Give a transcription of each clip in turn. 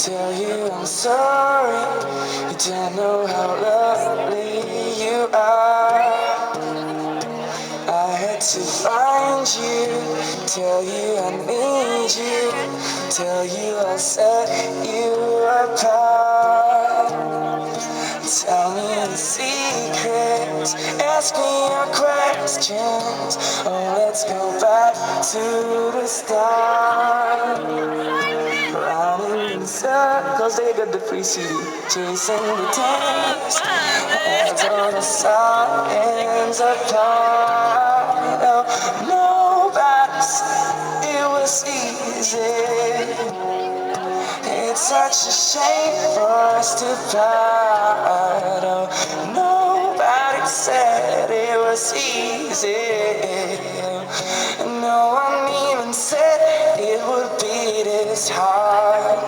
tell you I'm sorry. You don't know how lovely you are. I had to find you, tell you I need you, tell you I'll set you apart. Tell me the secrets, ask me your questions. Oh, let's go back to the start. Running in circles, they got the free CD, chasing the text, hands on the signs apart. Oh, nobody said it was easy. It's such a shame for us to part. Oh, nobody said it was easy. No one even said it would be this hard.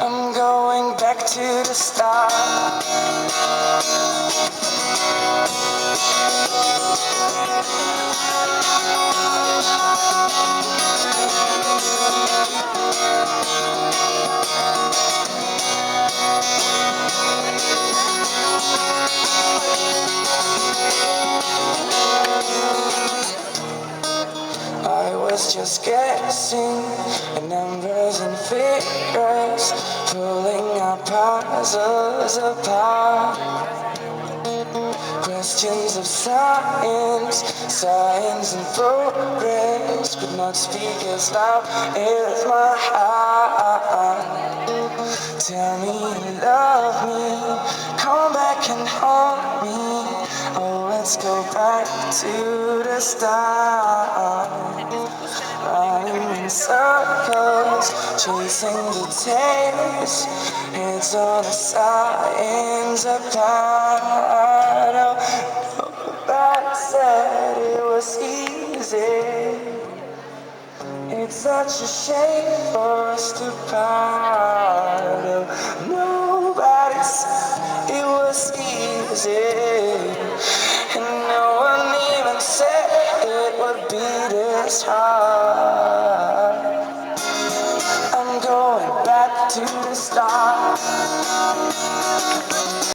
I'm going back to the start. I was just guessing at numbers and figures, pulling our puzzles apart. Questions of science, science and progress could not speak as loud as my heart. Tell me you love me, come back and haunt me. Oh, let's go back to the start. Running in circles, chasing the tails, heads on the signs apart. Oh, nobody said it was easy. It's such a shame for us to part. Oh, nobody said it was easy, and no one even said it would be this hard.